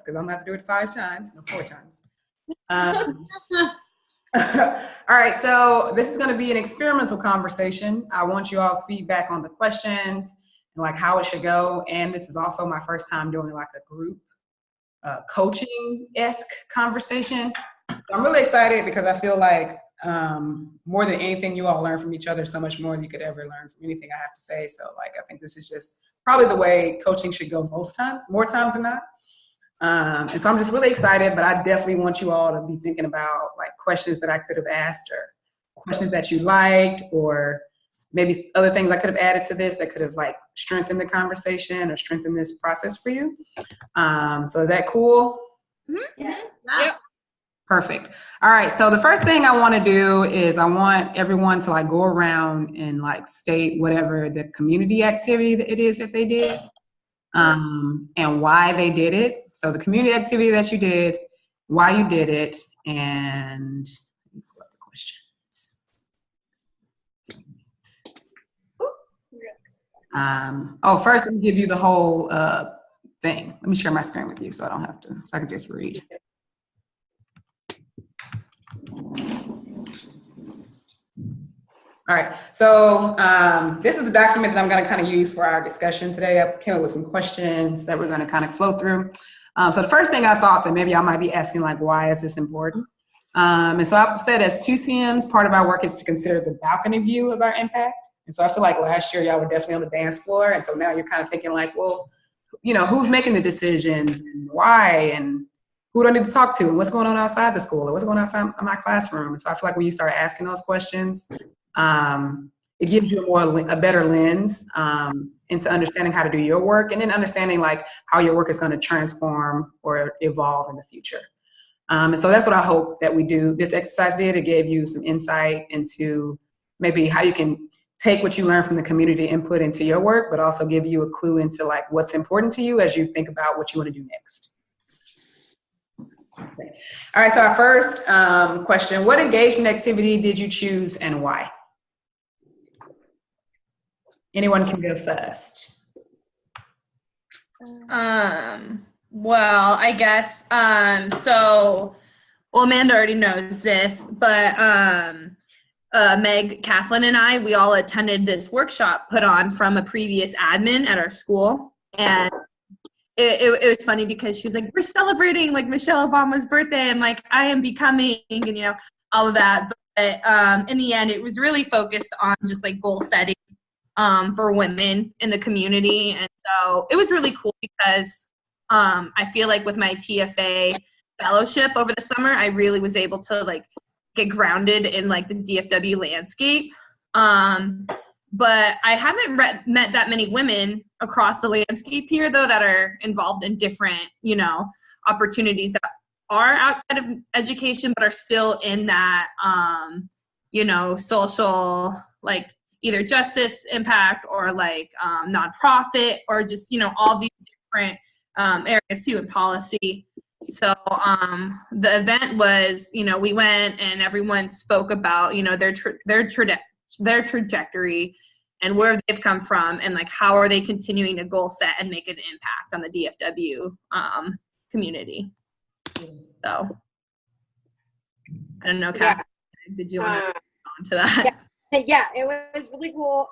because I'm gonna have to do it 5 times, no 4 times. All right, so this is going to be an experimental conversation. I want you all's feedback on the questions and like how it should go. And this is also my first time doing like a group coaching-esque conversation. So I'm really excited because I feel like more than anything, you all learn from each other so much more than you could ever learn from anything I have to say. So like, I think this is just probably the way coaching should go most times, more times than not. And so I'm just really excited, but I definitely want you all to be thinking about like questions that I could have asked or questions that you liked, or maybe other things I could have added to this that could have like strengthened the conversation or strengthened this process for you. So is that cool? Mm-hmm. Yes. Yep. Perfect. All right. So the first thing I want to do is I want everyone to like go around and like state whatever the community activity that it is that they did. And why they did it. So the community activity that you did, why you did it, and what the questions. First let me give you the whole thing. Let me share my screen with you so I don't have to, so I can just read. All right, so this is the document that I'm going to kind of use for our discussion today. I came up with some questions that we're going to kind of flow through. So the first thing I thought that maybe I might be asking, like, why is this important? And so I said as 2CMs, part of our work is to consider the balcony view of our impact. And so I feel like last year y'all were definitely on the dance floor. And so now you're kind of thinking like, well, you know, who's making the decisions and why, and who do I need to talk to, and what's going on outside the school, or what's going on outside of my classroom? And so I feel like when you start asking those questions, it gives you a better lens into understanding how to do your work, and then understanding like how your work is going to transform or evolve in the future. And so that's what I hope that we do. This exercise did. It gave you some insight into maybe how you can take what you learn from the community input into your work, but also give you a clue into like what's important to you as you think about what you want to do next. Okay. All right, so our first question, what engagement activity did you choose and why? Anyone can go first. Well, I guess, well, Amanda already knows this, but Meg, Kathleen, and I, we all attended this workshop put on from a previous admin at our school. And it was funny because she was like, we're celebrating like Michelle Obama's birthday, and like, I am becoming, and you know, all of that. But in the end, it was really focused on just like goal setting for women in the community. And so it was really cool because I feel like with my TFA fellowship over the summer, I really was able to like get grounded in like the DFW landscape. But I haven't met that many women across the landscape here, though, that are involved in different, you know, opportunities that are outside of education, but are still in that, you know, social, like either justice impact or like nonprofit, or just, you know, all these different areas too in policy. So the event was, you know, we went and everyone spoke about, you know, their trajectory and where they've come from, and like how are they continuing to goal set and make an impact on the DFW community. So I don't know, Kathy, did you want to on to that? Yeah, it was really cool.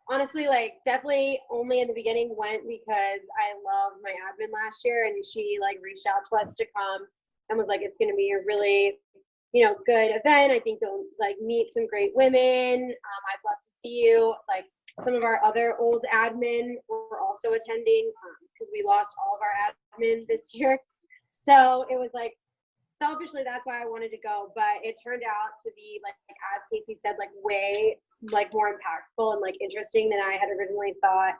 Honestly, like definitely only in the beginning went because I loved my admin last year, and she like reached out to us to come and was like, it's going to be a really, you know, good event. I think you'll like meet some great women. I'd love to see you. Like some of our other old admin were also attending because we lost all of our admin this year. So it was like, selfishly, that's why I wanted to go, but it turned out to be like as Casey said, like way like more impactful and like interesting than I had originally thought.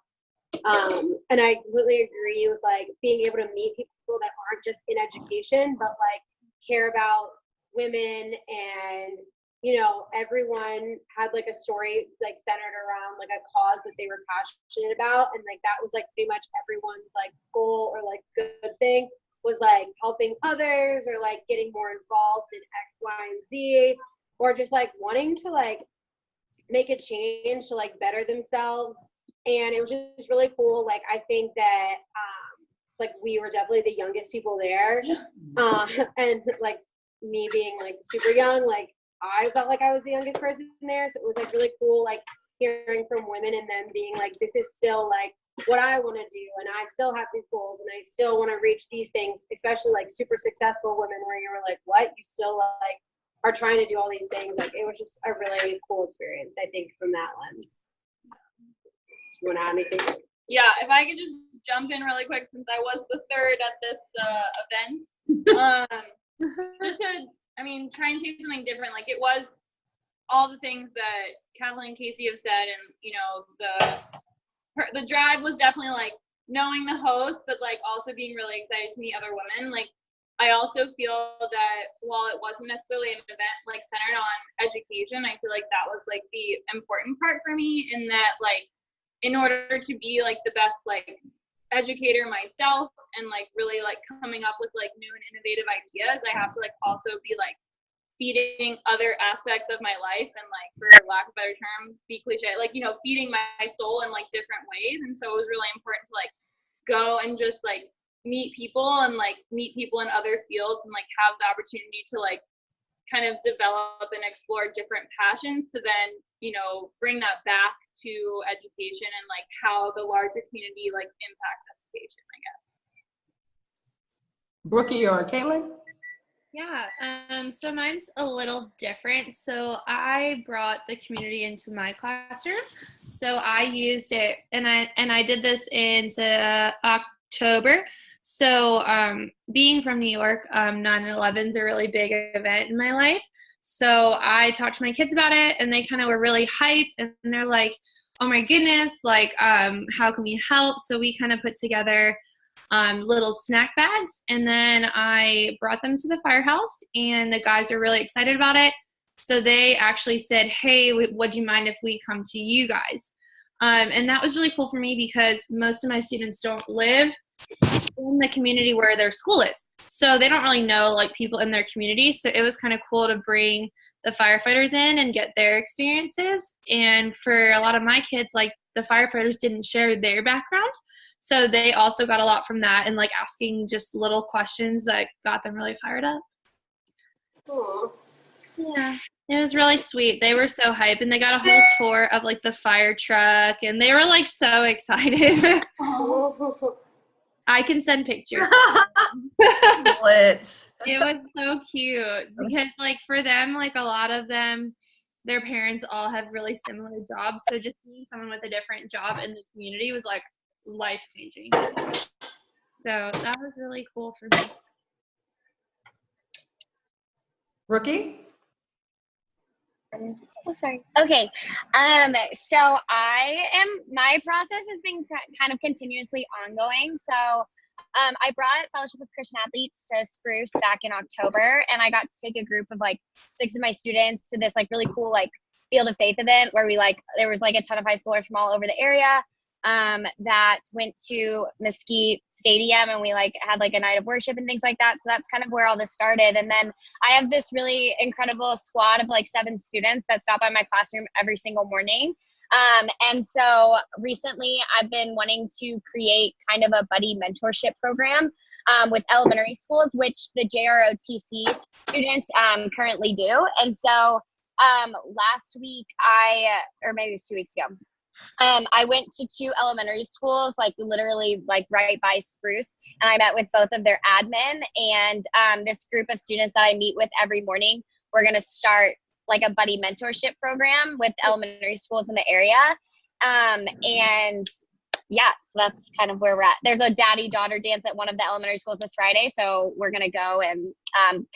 And I completely agree with like being able to meet people that aren't just in education, but like care about women, and you know, everyone had like a story like centered around like a cause that they were passionate about, and like that was like pretty much everyone's like goal or like good thing was like helping others or like getting more involved in X, Y, and Z, or just like wanting to like make a change to like better themselves. And it was just really cool. Like I think that like we were definitely the youngest people there. And like me being like super young, like I felt like I was the youngest person there. So it was like really cool, like hearing from women and them being like, this is still like what I want to do. And I still have these goals and I still want to reach these things, especially like super successful women where you were like, what? You still like are trying to do all these things. Like it was just a really cool experience, I think, from that lens. You want to add anything? Yeah, if I could just jump in really quick since I was the third at this event. Just to, I mean, try and say something different. Like it was all the things that Kathleen and Casey have said, and you know, the drive was definitely like knowing the host, but like also being really excited to meet other women. Like I also feel that while it wasn't necessarily an event like centered on education, I feel like that was like the important part for me, in that like in order to be like the best like educator myself and like really like coming up with like new and innovative ideas, I have to like also be like feeding other aspects of my life and like, for lack of a better term, be cliche, like, you know, feeding my soul in like different ways. And so it was really important to like go and just like meet people and like meet people in other fields and like have the opportunity to like kind of develop and explore different passions to then, you know, bring that back to education and like how the larger community like impacts education, I guess. Brookie or Caitlin? Yeah, so mine's a little different. So I brought the community into my classroom. So I used it, and I did this in October. So being from New York, 9/11's a really big event in my life. So I talked to my kids about it, and they kind of were really hyped, and they're like, oh my goodness, like how can we help? So we kind of put together little snack bags, and then I brought them to the firehouse, and the guys are really excited about it. So they actually said, hey, would you mind if we come to you guys? And that was really cool for me because most of my students don't live in the community where their school is. So they don't really know like people in their community. So it was kind of cool to bring the firefighters in and get their experiences. And for a lot of my kids, like the firefighters didn't share their background. So they also got a lot from that and like asking just little questions that got them really fired up. Aww. Yeah, it was really sweet. They were so hyped, and they got a whole tour of like the fire truck, and they were like so excited. I can send pictures. Lit. It was so cute because like for them, like a lot of them, their parents all have really similar jobs. So just seeing someone with a different job in the community was like life-changing. So that was really cool for me. Rookie? Oh, sorry. Okay. So my process has been kind of continuously ongoing. So I brought Fellowship of Christian Athletes to Spruce back in October, and I got to take a group of like 6 of my students to this like really cool like Field of Faith event where we like, there was like a ton of high schoolers from all over the area that went to Mesquite Stadium, and we like had like a night of worship and things like that. So that's kind of where all this started. And then I have this really incredible squad of like 7 students that stop by my classroom every single morning. And so recently I've been wanting to create kind of a buddy mentorship program with elementary schools, which the JROTC students currently do. And so last week or maybe it was 2 weeks ago, I went to 2 elementary schools, like literally like right by Spruce, and I met with both of their admin and this group of students that I meet with every morning. We're going to start like a buddy mentorship program with elementary schools in the area. And yeah, so that's kind of where we're at. There's a daddy-daughter dance at one of the elementary schools this Friday, so we're going to go and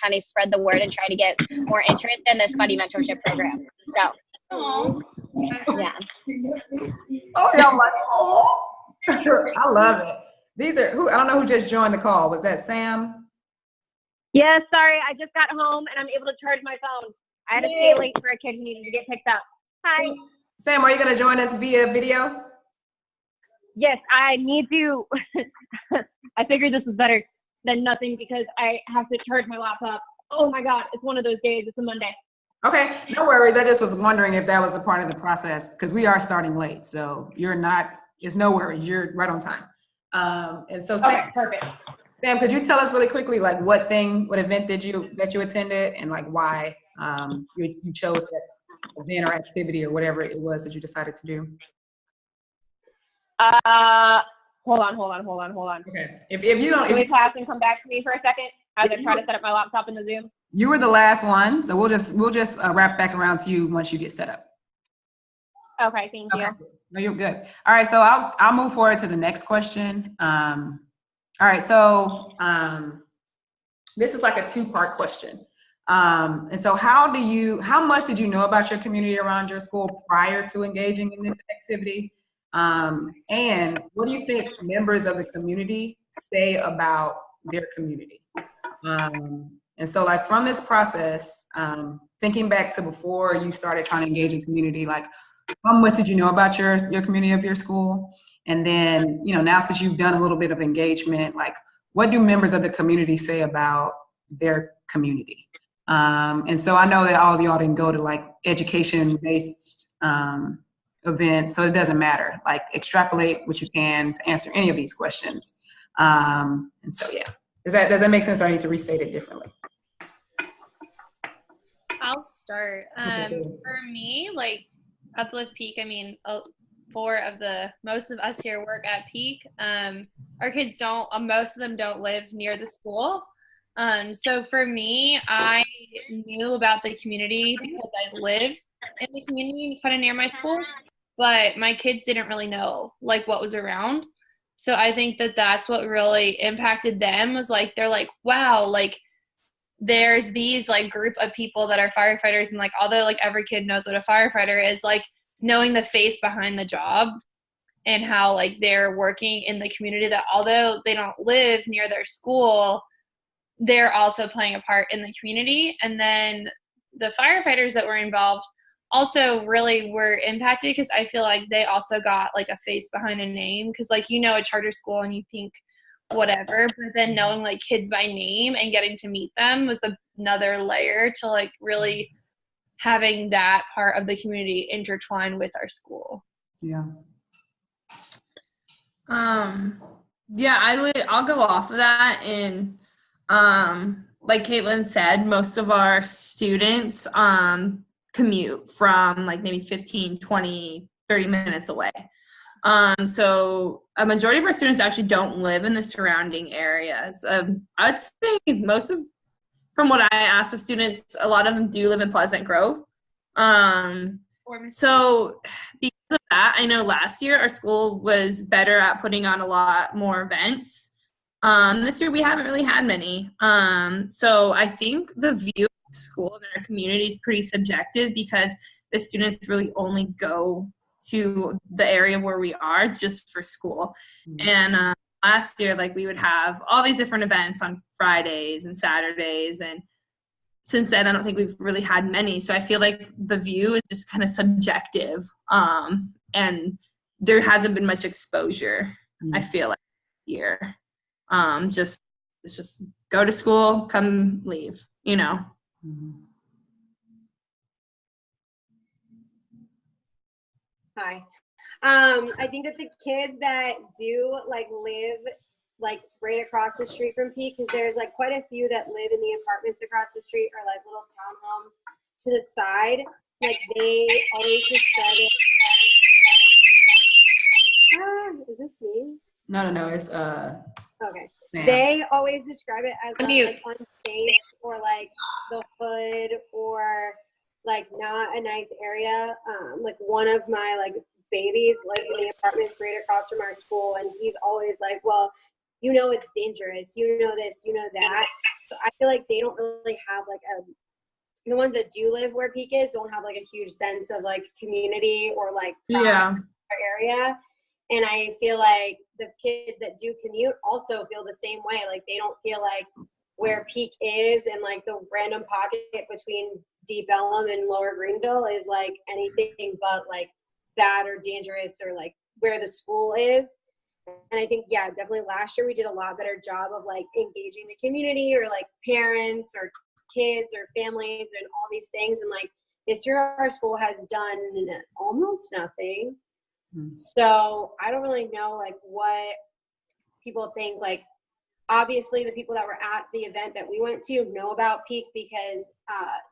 kind of spread the word and try to get more interest in this buddy mentorship program. So, yeah. Oh, yeah, I'm like, oh. I love it. These are who, I don't know who just joined the call. Was that Sam? Yeah, sorry, I just got home and I'm able to charge my phone. I had to stay late for a kid who needed to get picked up. Hi. Sam, are you going to join us via video? Yes, I need to. I figured this was better than nothing because I have to charge my laptop. Oh my God, it's one of those days. It's a Monday. Okay, no worries. I just was wondering if that was a part of the process because we are starting late. So you're not, it's no worries. You're right on time. And so Okay, perfect. Sam, could you tell us really quickly, like what event that you attended and like why you chose that event or activity or whatever it was that you decided to do? Hold on. Okay. If you don't, Can we pass and come back to me for a second as I try to set up my laptop in the Zoom? you were the last one, so we'll just wrap back around to you once you get set up. Okay, thank you. Okay. No, you're good. All right, so I'll move forward to the next question. All right, so this is like a two-part question. And so how much did you know about your community around your school prior to engaging in this activity? And what do you think members of the community say about their community? And so like from this process, thinking back to before you started trying to engage in community, like how much did you know about your community of your school? And then, now since you've done a little bit of engagement, like what do members of the community say about their community? And so I know that all of y'all didn't go to like education-based events, so it doesn't matter. Like extrapolate what you can to answer any of these questions. And so, yeah. Does that make sense, or I need to restate it differently? I'll start. For me, like Uplift Peak, I mean, most of us here work at Peak. Our kids most of them don't live near the school. So for me, I knew about the community because I live in the community kind of near my school, but my kids didn't really know like what was around. So I think that that's what really impacted them was like, they're like, wow, like there's these like group of people that are firefighters. And like, although like every kid knows what a firefighter is, like knowing the face behind the job and how like they're working in the community, that although they don't live near their school, they're also playing a part in the community. And then the firefighters that were involved also really were impacted because I feel like they also got like a face behind a name, because like a charter school and you think whatever, but then knowing like kids by name and getting to meet them was another layer to like really having that part of the community intertwined with our school. Yeah. Yeah, I'll go off of that. And like Caitlin said, most of our students commute from like maybe 15, 20, 30 minutes away. So a majority of our students actually don't live in the surrounding areas. I would say from what I asked of students, a lot of them do live in Pleasant Grove. So because of that, I know last year our school was better at putting on a lot more events. This year we haven't really had many. So I think the view of the school and our community is pretty subjective because the students really only go to the area where we are just for school. Mm-hmm. And last year, like we would have all these different events on Fridays and Saturdays. And since then, I don't think we've really had many. So I feel like the view is just kind of subjective. And there hasn't been much exposure, I feel like, here. It's just go to school, come leave, Mm-hmm. Hi. I think that the kids that do like live like right across the street from Peak, because there's like quite a few that live in the apartments across the street or like little townhomes to the side, like they always describe it. Is this me? No, it's okay. Sam. They always describe it as like unsafe or like the hood or like not a nice area. Like one of my like babies lives in the apartments right across from our school, and he's always like, well, it's dangerous, this, that. So I feel like they don't really have like the ones that do live where Peak is don't have like a huge sense of like community or like area. And I feel like the kids that do commute also feel the same way. Like they don't feel like where Peak is and like the random pocket between Deep Ellum and Lower Greenville is like anything but like bad or dangerous or like where the school is. And I think, yeah, definitely last year we did a lot better job of like engaging the community or like parents or kids or families and all these things. And like this year our school has done almost nothing. So I don't really know like what people think like, obviously the people that were at the event that we went to know about Peak because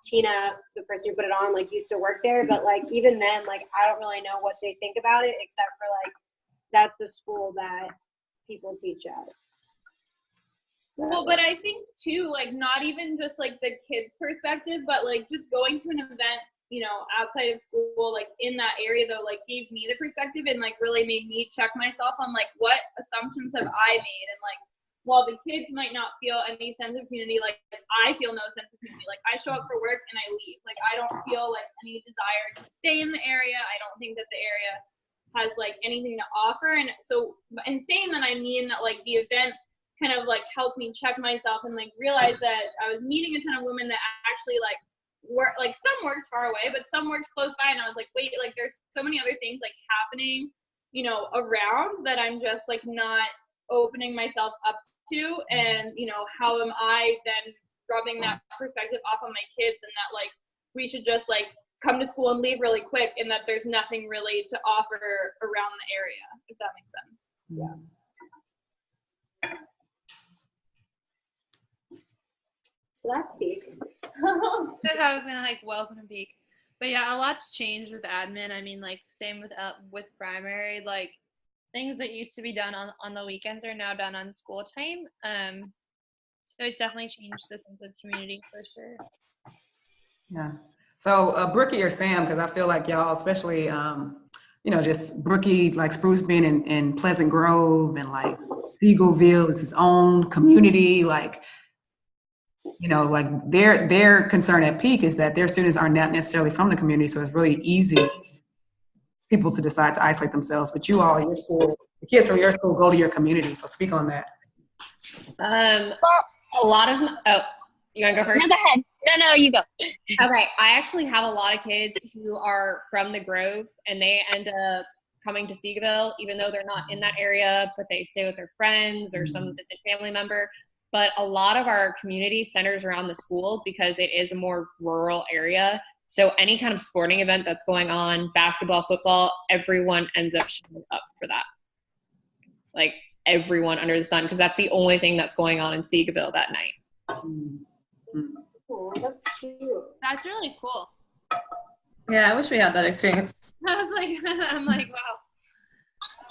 Tina, the person who put it on, like used to work there. But like even then, like I don't really know what they think about it, except for like that's the school that people teach at. Well, but I think too, like not even just like the kids' perspective, but like just going to an event, you know, outside of school, like in that area though, like gave me the perspective and like really made me check myself on like what assumptions have I made, and like while the kids might not feel any sense of community, like I feel no sense of community. Like I show up for work and I leave. Like I don't feel like any desire to stay in the area. I don't think that the area has like anything to offer. And so in saying that, I mean that like the event kind of like helped me check myself and like realize that I was meeting a ton of women that actually like work, like some worked far away, but some worked close by. And I was like, wait, like there's so many other things like happening, you know, around that I'm just like not opening myself up to. And you know, how am I then rubbing that perspective off on my kids, and that like we should just like come to school and leave really quick, and that there's nothing really to offer around the area, if that makes sense. Yeah. So that's Peak. I was gonna like welcome to Peak, but yeah, a lot's changed with admin. I mean, like same with primary, like things that used to be done on the weekends are now done on school time. So it's definitely changed the sense of community for sure. Yeah. So Brookie or Sam, because I feel like y'all, especially, you know, just Brookie, like Spruce Bend and Pleasant Grove and like Eagleville is its own community. Like, you know, like their concern at Peak is that their students are not necessarily from the community. So it's really easy people to decide to isolate themselves. But you all, your school, the kids from your school go to your community. So speak on that. A lot of, you want to go first? No, go ahead. No, you go. Okay, I actually have a lot of kids who are from the Grove, and they end up coming to Seagoville, even though they're not in that area, but they stay with their friends or some distant family member. But a lot of our community centers around the school because it is a more rural area. So any kind of sporting event that's going on, basketball, football, everyone ends up showing up for that. Like everyone under the sun, because that's the only thing that's going on in Seagoville that night. Oh, that's cute. That's really cool. Yeah, I wish we had that experience. I was like, I'm like, wow.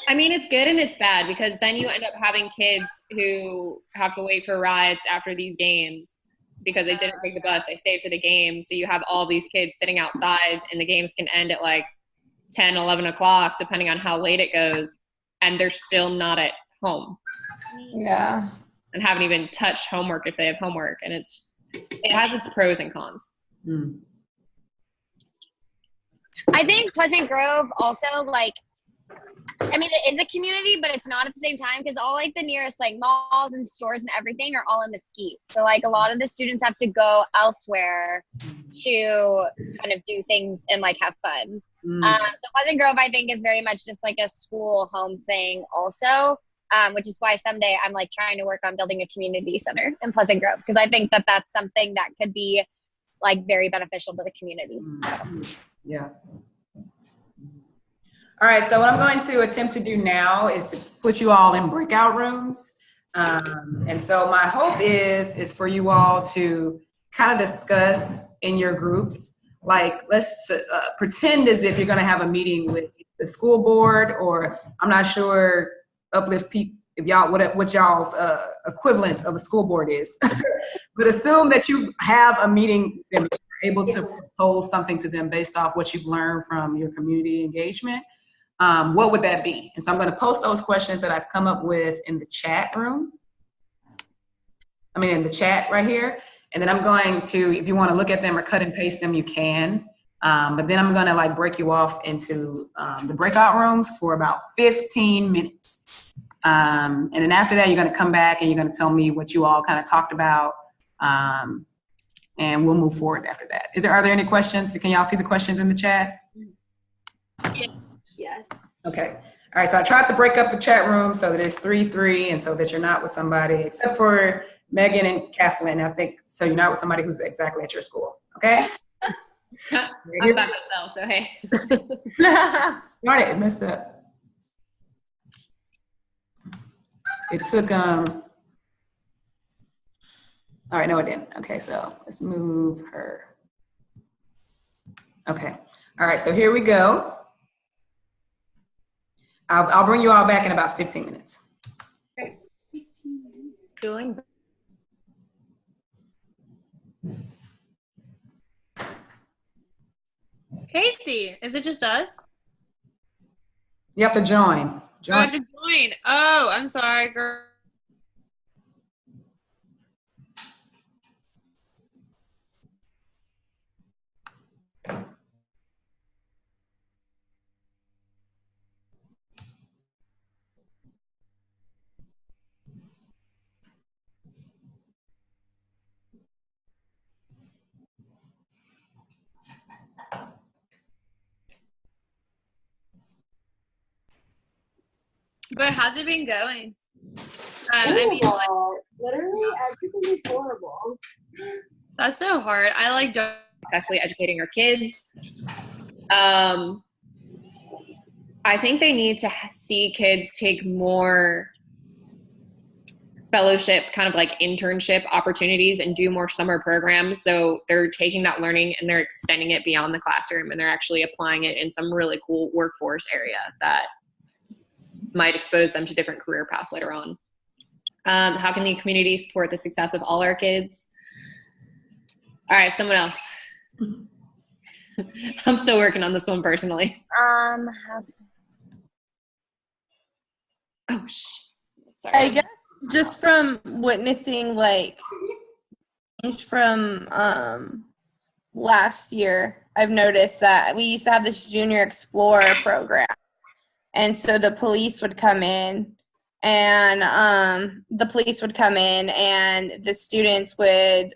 I mean, it's good and it's bad because then you end up having kids who have to wait for rides after these games because they didn't take the bus, they stayed for the game. So you have all these kids sitting outside and the games can end at like 10, 11 o'clock, depending on how late it goes. And they're still not at home. Yeah. And haven't even touched homework if they have homework. And it has its pros and cons. Mm. I think Pleasant Grove also, like, I mean, it is a community, but it's not at the same time because all, like, the nearest, like, malls and stores and everything are all in Mesquite. So, like, a lot of the students have to go elsewhere to kind of do things and, like, have fun. So Pleasant Grove, I think, is very much just, like, a school home thing also, which is why someday I'm, like, trying to work on building a community center in Pleasant Grove because I think that that's something that could be, like, very beneficial to the community. So. Yeah. All right, so what I'm going to attempt to do now is to put you all in breakout rooms. And so my hope is for you all to kind of discuss in your groups, like let's pretend as if you're gonna have a meeting with the school board, or I'm not sure, Uplift Peak, if y'all, what y'all's equivalent of a school board is. But assume that you have a meeting and you're able to propose something to them based off what you've learned from your community engagement. What would that be? And so I'm going to post those questions that I've come up with in the chat room. In the chat right here. And then I'm going to, if you want to look at them or cut and paste them, you can. But then I'm going to like break you off into the breakout rooms for about 15 minutes. And then after that, you're going to come back and you're going to tell me what you all kind of talked about. And we'll move forward after that. Are there any questions? Can y'all see the questions in the chat? Yes. Okay. All right. So I tried to break up the chat room so that it's 3-3 and so that you're not with somebody, except for Megan and Kathleen, I think. So you're not with somebody who's exactly at your school. Okay. I'm by myself, so hey. Darn it, messed up. It took, all right, no, it didn't. Okay, so let's move her. Okay, all right, so here we go. I'll bring you all back in about 15 minutes. Doing. Casey, is it just us? You have to join. Oh, I Join. have to join. Oh, I'm sorry, girl. But how's it been going? I mean, like, Horrible. Literally everything is horrible. that's so hard. I like don't. Successfully educating our kids. I think they need to see kids take more fellowship, kind of like internship opportunities and do more summer programs. So they're taking that learning and they're extending it beyond the classroom and they're actually applying it in some really cool workforce area that might expose them to different career paths later on. How can the community support the success of all our kids? All right, someone else. I'm still working on this one personally. Oh, sorry. I guess just from witnessing like from last year, I've noticed that we used to have this Junior Explorer program. And so the police would come in and the students would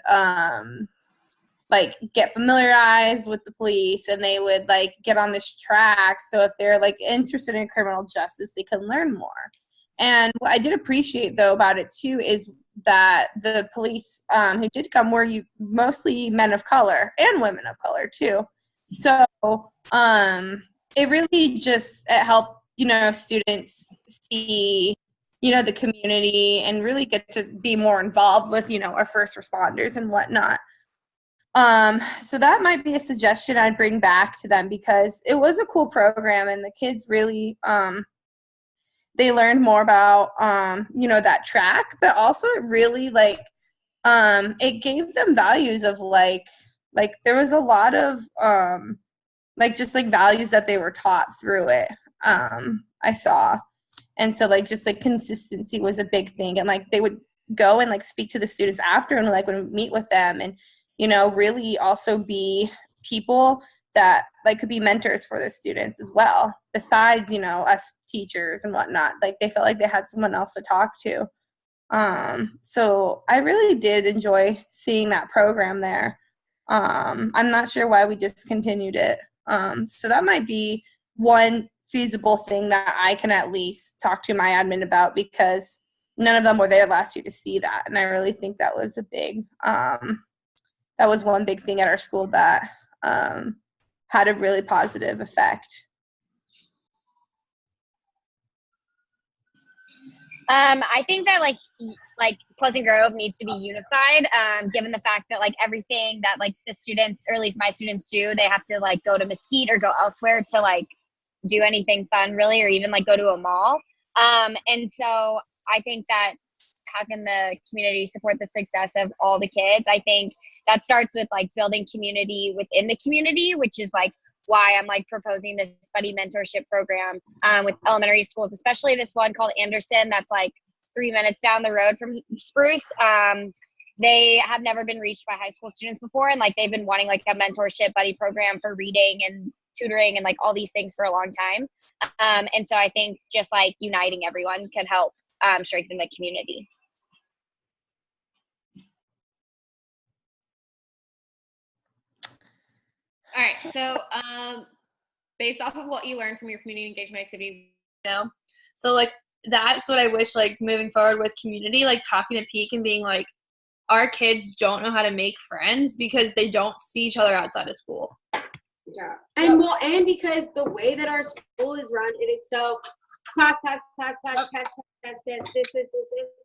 like get familiarized with the police and they would like get on this track. So if they're like interested in criminal justice, they can learn more. And what I did appreciate though about it too is that the police who did come were mostly men of color and women of color too. So it really just it helped, students see, the community and really get to be more involved with, our first responders and whatnot. So that might be a suggestion I'd bring back to them because it was a cool program and the kids really, they learned more about, that track, but also it really it gave them values of like there was a lot of, values that they were taught through it. I saw. And so consistency was a big thing. And they would go and speak to the students after and would meet with them and, really also be people that could be mentors for the students as well. Besides, us teachers and whatnot, they felt like they had someone else to talk to. So I really did enjoy seeing that program there. I'm not sure why we discontinued it. So that might be one feasible thing that I can at least talk to my admin about because none of them were there last year to see that. And I really think that was a big, that was one big thing at our school that had a really positive effect. I think that Pleasant Grove needs to be unified, given the fact that everything that the students, or at least my students do, they have to go to Mesquite or go elsewhere to do anything fun really, or even go to a mall. And so I think that how can the community support the success of all the kids? I think that starts with building community within the community, which is why I'm proposing this buddy mentorship program with elementary schools, especially this one called Anderson that's 3 minutes down the road from Spruce. They have never been reached by high school students before, and they've been wanting a mentorship buddy program for reading and tutoring and all these things for a long time. And so I think just uniting everyone can help strengthen the community. All right, so based off of what you learned from your community engagement activity, So that's what I wish moving forward with community, talking to Peak and being our kids don't know how to make friends because they don't see each other outside of school. Yeah. And well, and because the way that our school is run, it is so class, test, this.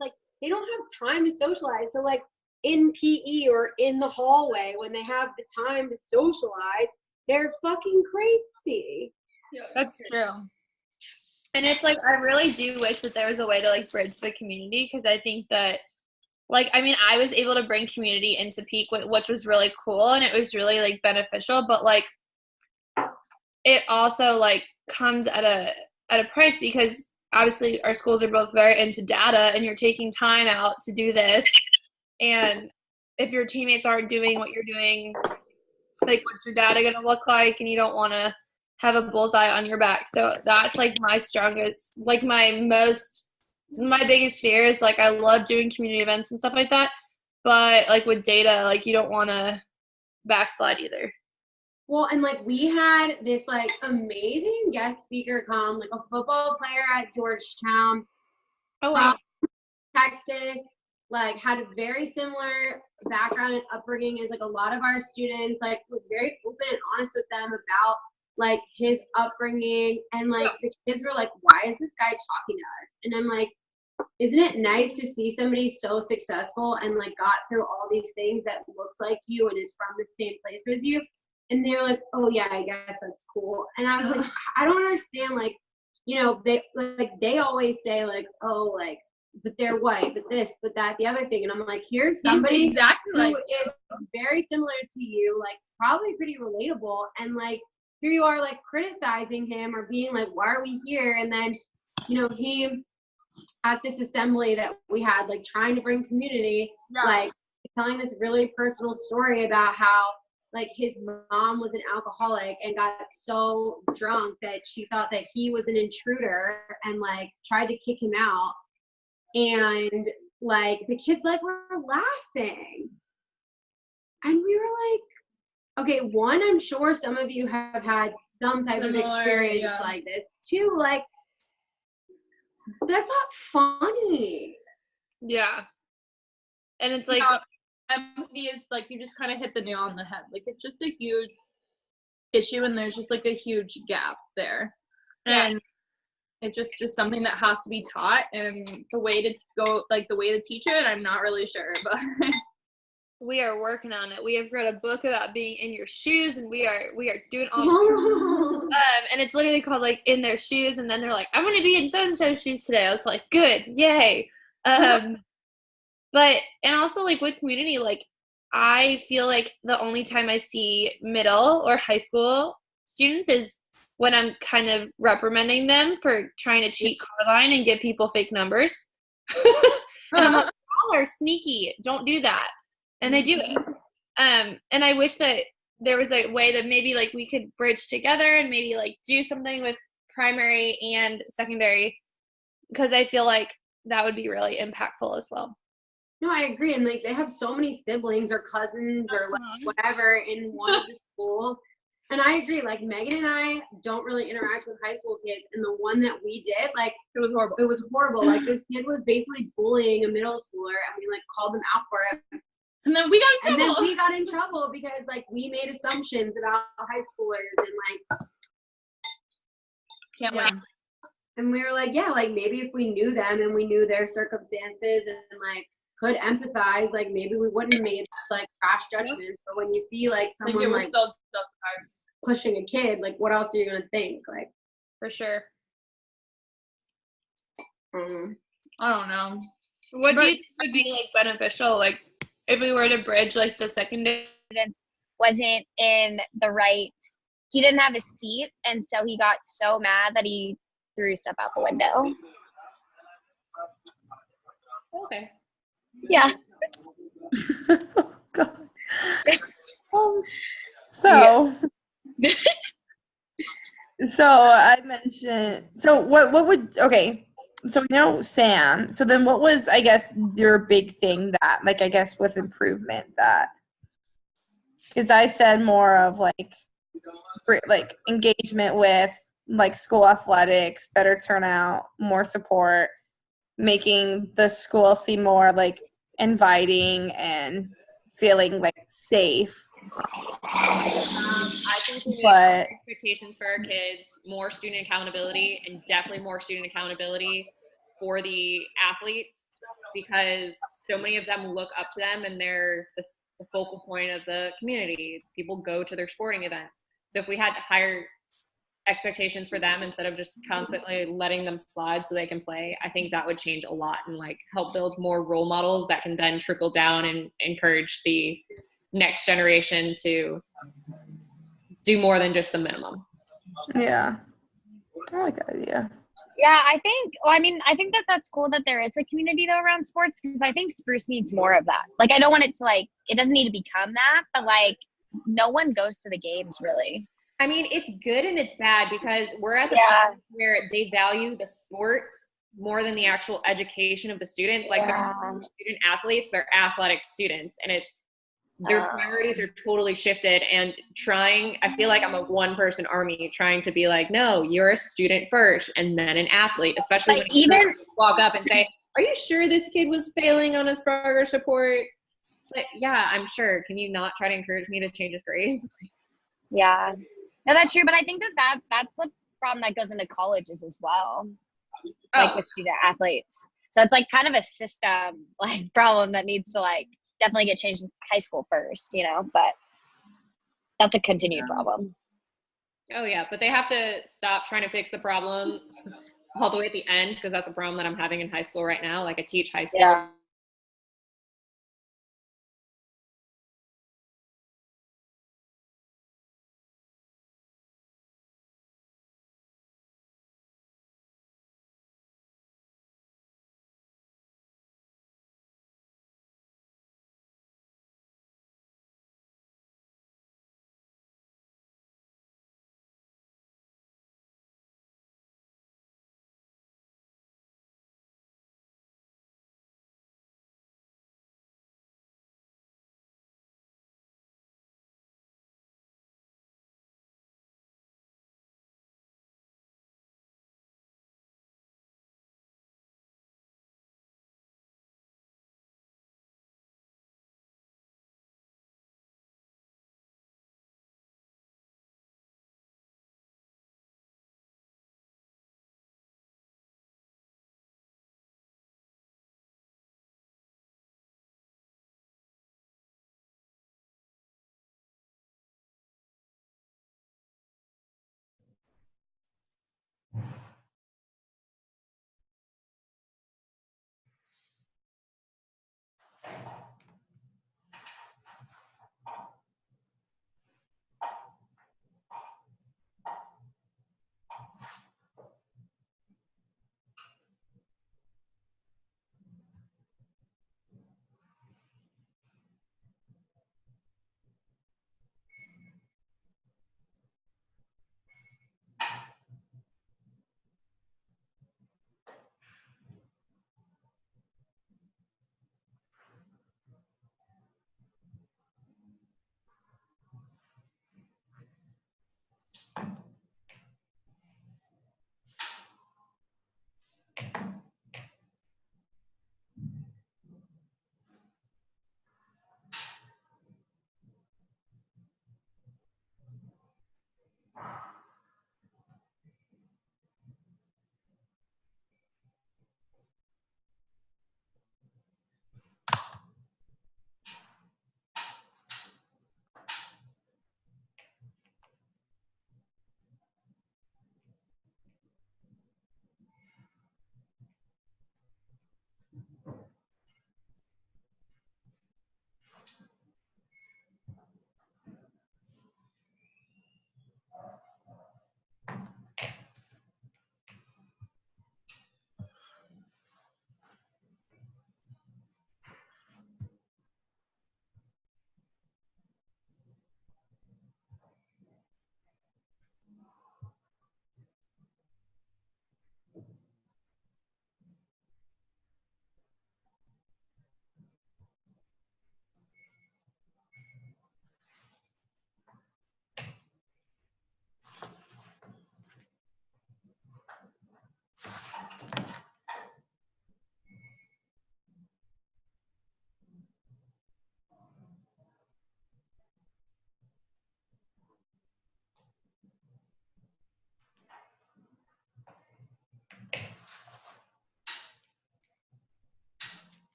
Like they don't have time to socialize. So like in PE or in the hallway when they have the time to socialize, they're fucking crazy. That's true. And it's like, I really do wish that there was a way to like bridge the community, because I think that, like, I mean, I was able to bring community into Peak, which was really cool, and it was really like beneficial, but like it also like comes at a price, because obviously our schools are both very into data, and you're taking time out to do this, and if your teammates aren't doing what you're doing, like what's your data going to look like, and you don't want to have a bullseye on your back. So that's like my strongest, like my biggest fear is like, I love doing community events and stuff like that, but like with data, like you don't want to backslide either. Well, and like we had this like amazing guest speaker come, like a football player at Georgetown. Oh wow. Texas, like had a very similar background and upbringing as like a lot of our students, like was very open and honest with them about like his upbringing, and like the kids were like, why is this guy talking to us? And I'm like, isn't it nice to see somebody so successful and like got through all these things that looks like you and is from the same place as you? And they were like, oh yeah, I guess that's cool. And I was like, I don't understand, like, you know, they always say like, oh, like, but they're white, but this, but that, the other thing. And I'm like, here's somebody exactly who is very similar to you, like probably pretty relatable, and like here you are like criticizing him or being like, why are we here? And then, you know, he at this assembly that we had, like trying to bring community, like telling this really personal story about how like his mom was an alcoholic and got so drunk that she thought that he was an intruder and like tried to kick him out. And like the kids like were laughing. And we were like, okay, one, I'm sure some of you have had some type of experience like this. Two, like, that's not funny. Yeah. And it's like, empathy is like, you just kind of hit the nail on the head. Like, it's just a huge issue, and there's just like a huge gap there. And it just is something that has to be taught, and the way to go, like the way to teach it, I'm not really sure, but we are working on it. We have read a book about being in your shoes, and we are doing all and it's literally called like In Their Shoes, and then they're like, I want to be in so and so shoes today. I was like, good, yay. But and also like with community, like I feel like the only time I see middle or high school students is when I'm kind of reprimanding them for trying to cheat Carline and give people fake numbers. And I'm like, y'all are sneaky. Don't do that. And they do it. And I wish that there was a way that maybe like we could bridge together and maybe like do something with primary and secondary, because I feel like that would be really impactful as well. No, I agree. And like they have so many siblings or cousins or like whatever in one of the schools. And I agree, like Megan and I don't really interact with high school kids, and the one that we did, like it was horrible. Like this kid was basically bullying a middle schooler, and we like called them out for it. And then we got in trouble because like we made assumptions about high schoolers and like can't wait. And we were like, yeah, like maybe if we knew them and we knew their circumstances and like could empathize, like maybe we wouldn't have made like crash judgments. But when you see like someone it was like still justified pushing a kid, like what else are you gonna think? Like for sure. I don't know. What do you think would be like beneficial, like if we were to bridge like the secondary? Wasn't in the right, he didn't have a seat, and so he got so mad that he threw stuff out the window. Okay. Yeah. Oh, God. So I mentioned, so what would, okay, so we know Sam, so then what was, I guess, your big thing that, like, I guess with improvement that, because I said more of like engagement with like school athletics, better turnout, more support, making the school seem more like inviting and feeling like safe I think we need But expectations for our kids, more student accountability, and definitely more student accountability for the athletes, because so many of them look up to them and they're the focal point of the community. People go to their sporting events. So if we had higher expectations for them instead of just constantly letting them slide so they can play, I think that would change a lot and like help build more role models that can then trickle down and encourage the next generation to do more than just the minimum. yeah, I like that idea. Yeah, I think, well, I mean, I think that that's cool that there is a community though around sports, because I think Spruce needs more of that. Like, I don't want it to like, it doesn't need to become that, but like, no one goes to the games really. I mean, it's good and it's bad because we're at the Yeah. point where they value the sports more than the actual education of the students. Like Yeah. the student athletes, they're athletic students, and it's their priorities are totally shifted. And I feel like I'm a one-person army trying to be like, no, you're a student first and then an athlete, especially But when you walk up and say, are you sure this kid was failing on his progress report? Like, yeah, I'm sure. Can you not try to encourage me to change his grades? Yeah. No, that's true. But I think that's a problem that goes into colleges as well, like with student athletes. So it's like kind of a system like problem that needs to like definitely get changed in high school first, you know, but that's a continued problem. Oh yeah, but they have to stop trying to fix the problem all the way at the end, because that's a problem that I'm having in high school right now. Like I teach high school. Yeah.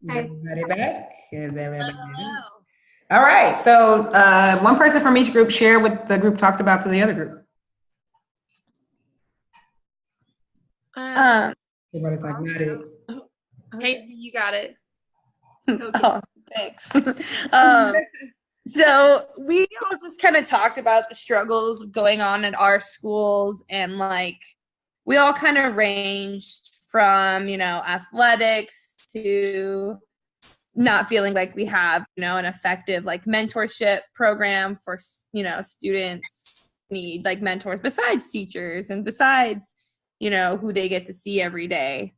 Is Hi. everybody back? Is everybody back? Hello. All right. So one person from each group share what the group talked about to the other group. Everybody's like, not it. Casey, you got it. Okay. Thanks. So we all just kind of talked about the struggles of going on at our schools, and like we all kind of ranged from, you know, athletics to not feeling like we have, you know, an effective like mentorship program for, you know, students need like mentors besides teachers and besides, you know, who they get to see every day.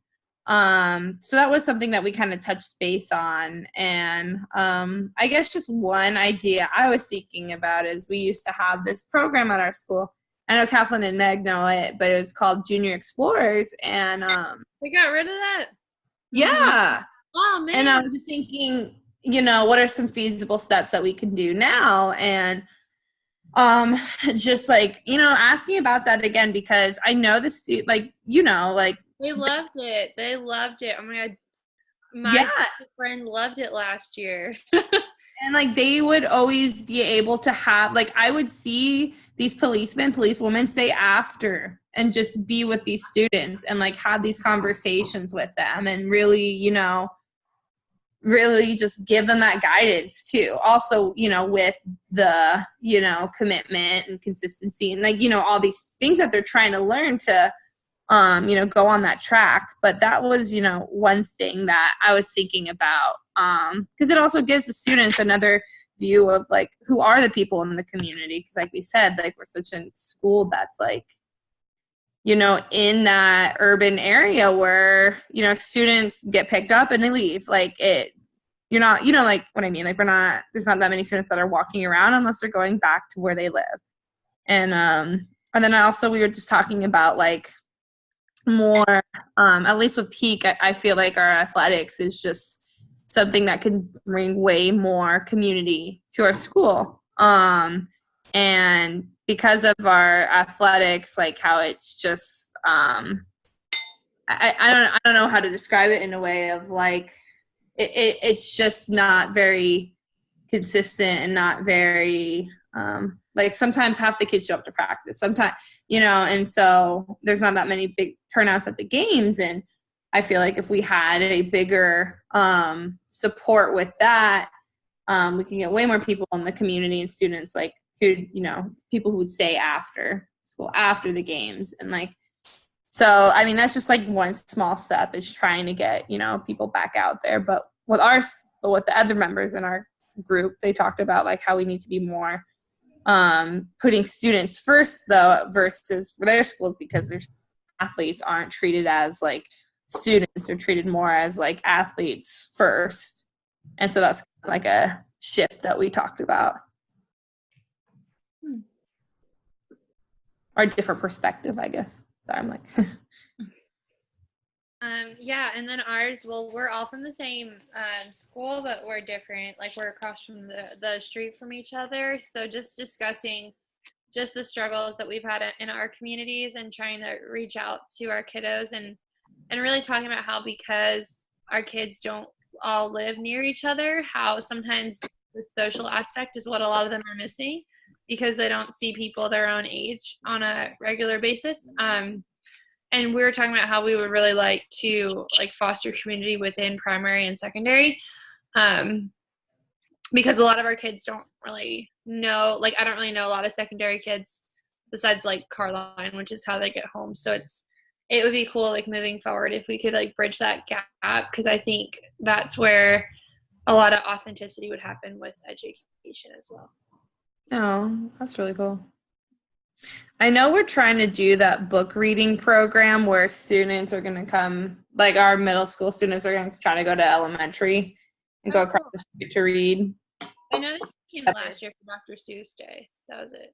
So that was something that we kind of touched base on. And I guess just one idea I was thinking about is we used to have this program at our school. I know Kathleen and Meg know it, but it was called Junior Explorers. And We got rid of that. yeah. Oh man. And I was just thinking, you know, what are some feasible steps that we can do now? And just like, you know, asking about that again, because I know like, you know, like, They loved it. They loved it. Oh my God. My yeah. friend loved it last year. And like they would always be able to have, like, I would see these policewomen stay after and just be with these students and like have these conversations with them and really, you know, really just give them that guidance too. Also, you know, with the, you know, commitment and consistency and like, you know, all these things that they're trying to learn to, you know, go on that track. But that was, you know, one thing that I was thinking about, because it also gives the students another view of like, who are the people in the community? Because like we said, like we're such a school that's like, you know, in that urban area where, you know, students get picked up and they leave. Like you're not, you know, like what I mean? Like there's not that many students that are walking around unless they're going back to where they live. And then also we were just talking about like more, at least with Peak, I feel like our athletics is just something that could bring way more community to our school. And because of our athletics, like how it's just, I don't know how to describe it in a way of like, it's just not very consistent and not very, like sometimes half the kids show up to practice sometimes, you know, and so there's not that many big turnouts at the games. And I feel like if we had a bigger support with that, we can get way more people in the community and students like who, you know, people who would stay after school, after the games. And like, so, I mean, that's just like one small step is trying to get, you know, people back out there. But with the other members in our group, they talked about like how we need to be more putting students first though versus for their schools, because their athletes aren't treated as like students, they're treated more as like athletes first. And so that's like a shift that we talked about. Or a different perspective, I guess. Sorry, I'm like Yeah, and then ours, well, we're all from the same school, but we're different. Like we're across from the street from each other. So just discussing just the struggles that we've had in our communities and trying to reach out to our kiddos and really talking about how because our kids don't all live near each other, how sometimes the social aspect is what a lot of them are missing because they don't see people their own age on a regular basis. And we were talking about how we would really like to like foster community within primary and secondary, because a lot of our kids don't really know, like I don't really know a lot of secondary kids besides like Carline, which is how they get home. So it would be cool like moving forward if we could like bridge that gap, because I think that's where a lot of authenticity would happen with education as well. oh, that's really cool. I know we're trying to do that book reading program where students are going to come, like our middle school students are going to try to go to elementary and go across the street to read. I know that came last year for Dr. Seuss Day. That was it.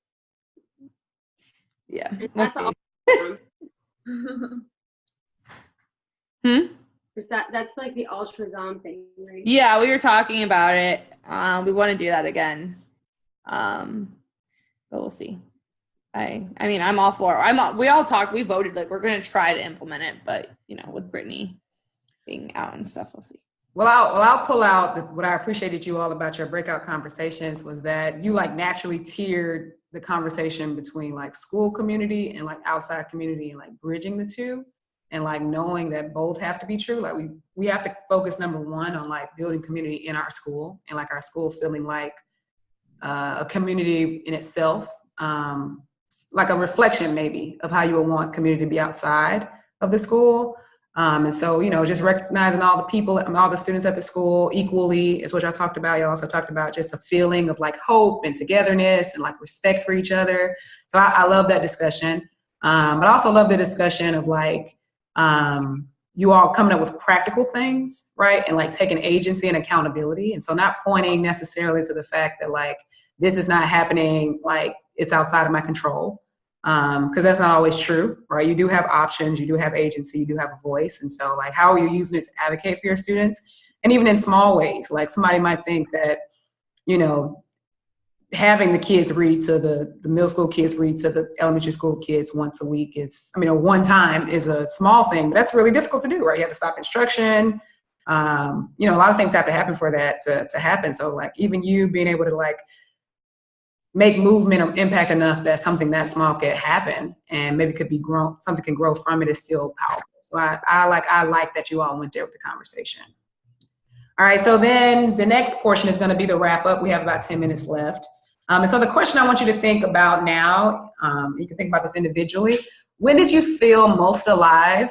Yeah. That's like the ultrasound thing, right? Yeah, we were talking about it. We want to do that again. But we'll see. I mean, I'm all for it. We voted, like, we're going to try to implement it, but, you know, with Brittany being out and stuff, we'll see. I'll pull out what I appreciated you all about your breakout conversations was that you like naturally tiered the conversation between like school community and like outside community and like bridging the two and like knowing that both have to be true. Like we have to focus number one on like building community in our school and like our school feeling like a community in itself, like a reflection maybe of how you would want community to be outside of the school. And so, you know, just recognizing all the people, all the students at the school equally is what y'all talked about. Y'all also talked about just a feeling of like hope and togetherness and like respect for each other. So I love that discussion. But I also love the discussion of like, you all coming up with practical things, right? And like taking agency and accountability. And so not pointing necessarily to the fact that like, this is not happening, like it's outside of my control. Because that's not always true, right? You do have options, you do have agency, you do have a voice. And so like, how are you using it to advocate for your students? And even in small ways, like somebody might think that, you know, having the kids read to the middle school kids read to the elementary school kids once a week is, I mean, or one time is a small thing, but that's really difficult to do, right? You have to stop instruction. You know, a lot of things have to happen for that to happen. So like even you being able to like make movement or impact enough that something that small can happen and maybe could be grown, something can grow from it is still powerful. So I like that you all went there with the conversation. All right, so then the next portion is gonna be the wrap up. We have about 10 minutes left. And so the question I want you to think about now, you can think about this individually. When did you feel most alive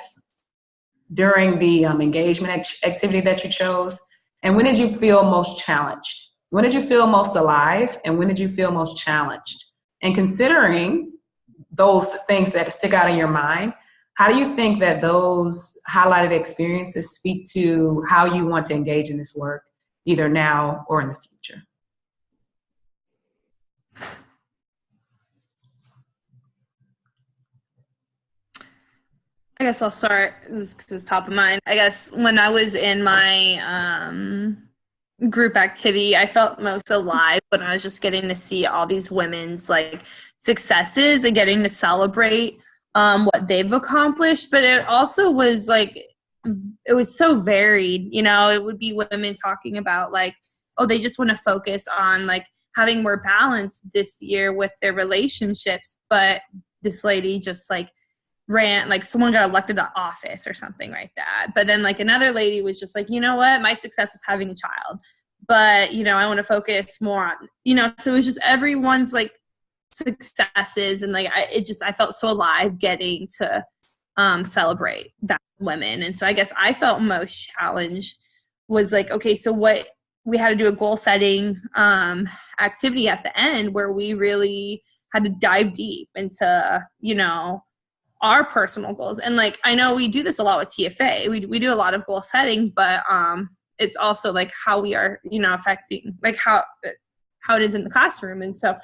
during the engagement activity that you chose? And when did you feel most challenged? When did you feel most alive and when did you feel most challenged? And considering those things that stick out in your mind, how do you think that those highlighted experiences speak to how you want to engage in this work, either now or in the future? I guess I'll start because it's top of mind. I guess when I was in my group activity, I felt most alive when I was just getting to see all these women's like successes and getting to celebrate what they've accomplished. But it also was like, it was so varied, you know. It would be women talking about like, oh, they just want to focus on like having more balance this year with their relationships. But this lady just like ran, like someone got elected to office or something like that. But then like another lady was just like, you know what, my success is having a child, but you know, I want to focus more on, you know, so it was just everyone's like successes. And like, I felt so alive getting to celebrate that women. And so I guess I felt most challenged was like, okay, so what, we had to do a goal setting activity at the end where we really had to dive deep into, you know, our personal goals. And like, I know we do this a lot with TFA. We do a lot of goal setting, but it's also like how we are, you know, affecting like how it is in the classroom. And so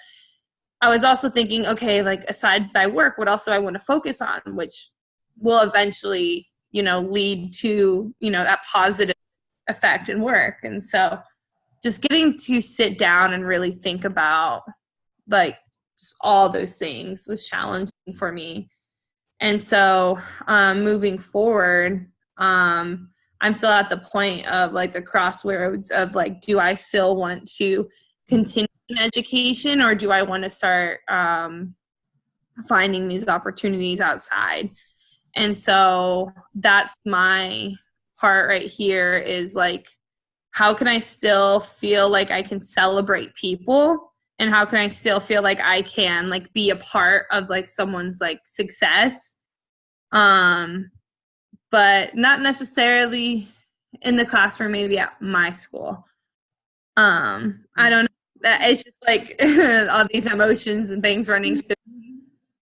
I was also thinking, okay, like aside by work, what else do I want to focus on, which will eventually, you know, lead to, you know, that positive effect in work. And so just getting to sit down and really think about like just all those things was challenging for me. And so moving forward, I'm still at the point of like the crossroads of like, do I still want to continue in education or do I want to start finding these opportunities outside? And so that's my part right here is like, how can I still feel like I can celebrate people? And how can I still feel like I can like be a part of like someone's like success? But not necessarily in the classroom, maybe at my school. I don't know. It's just like all these emotions and things running through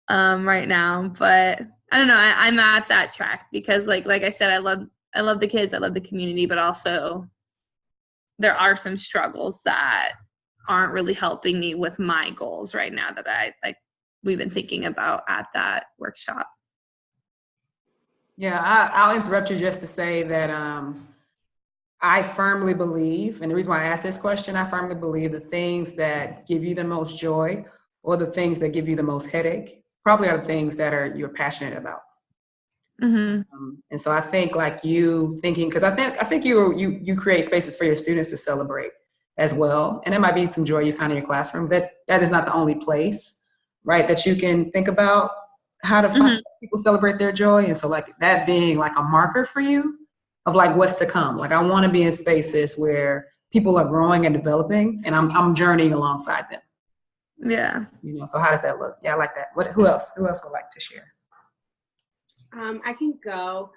right now. But I don't know. I'm at that track because like I said, I love the kids, I love the community, but also there are some struggles that aren't really helping me with my goals right now that we've been thinking about at that workshop. Yeah, I'll interrupt you just to say that I firmly believe, and the reason why I asked this question, I firmly believe the things that give you the most joy or the things that give you the most headache probably are the things that you're passionate about. And so I think like you thinking, because I think you create spaces for your students to celebrate as well, and there might be some joy you find in your classroom. That is not the only place, right? That you can think about how to find people celebrate their joy, and so like that being like a marker for you of like what's to come. Like I want to be in spaces where people are growing and developing, and I'm journeying alongside them. Yeah. You know, so how does that look? Yeah, I like that. Who else would like to share? I can go.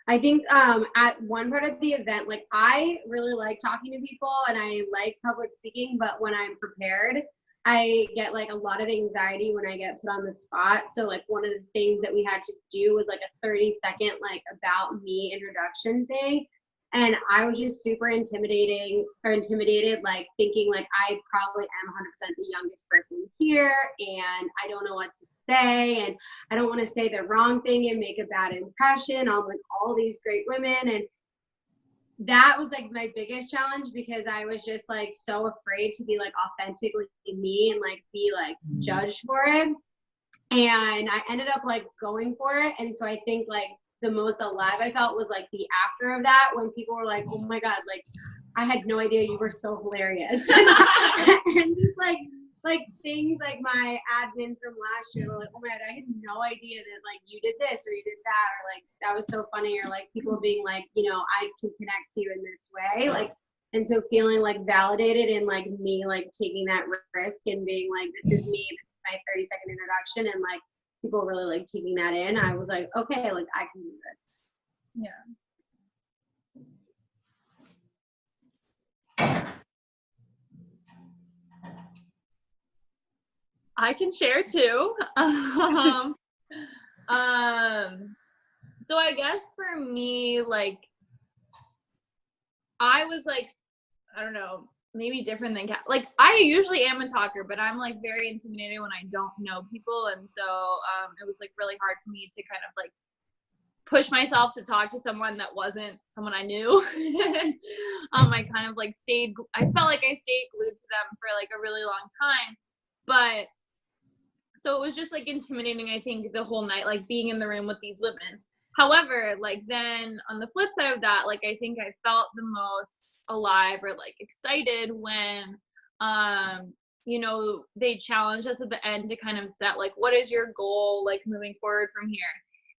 I think at one part of the event, like I really like talking to people and I like public speaking, but when I'm prepared, I get like a lot of anxiety when I get put on the spot. So like one of the things that we had to do was like a 30-second like about me introduction thing. And I was just super intimidated, like thinking like I probably am 100% the youngest person here and I don't know what to say and I don't want to say the wrong thing and make a bad impression on like all these great women. And that was like my biggest challenge because I was just like so afraid to be like authentically me and like be like judged for it. And I ended up like going for it. And so I think like the most alive I felt was like the after of that when people were like, oh my God, like I had no idea you were so hilarious. And just like things like my admin from last year were like, oh my God, I had no idea that like you did this or you did that or like that was so funny or like people being like, you know, I can connect to you in this way. Like, and so feeling like validated and like me like taking that risk and being like, this is me, this is my 30-second introduction and like people really like taking that in. I was like, okay, like I can do this. Yeah. I can share too. So I guess for me, like, I was like, I don't know, maybe different than Kat. Like, I usually am a talker, but I'm like very intimidated when I don't know people. And so it was like really hard for me to kind of like push myself to talk to someone that wasn't someone I knew. I kind of like I felt like I stayed glued to them for like a really long time. But so it was just like intimidating, I think, the whole night, like being in the room with these women. However, like then on the flip side of that, like I think I felt the most alive or like excited when you know, they challenged us at the end to kind of set like, what is your goal like moving forward from here?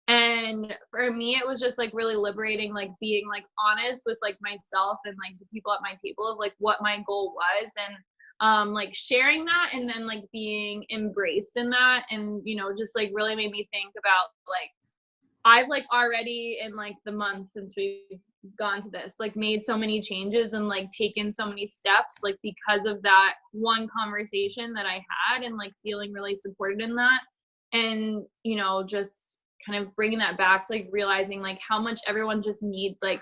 And for me, it was just like really liberating, like being like honest with like myself and like the people at my table of like what my goal was and like sharing that and then like being embraced in that. And, you know, just like really made me think about like, I've like already in like the month since we've gone to this, like made so many changes and like taken so many steps, like because of that one conversation that I had and like feeling really supported in that. And, you know, just kind of bringing that back to like realizing like how much everyone just needs like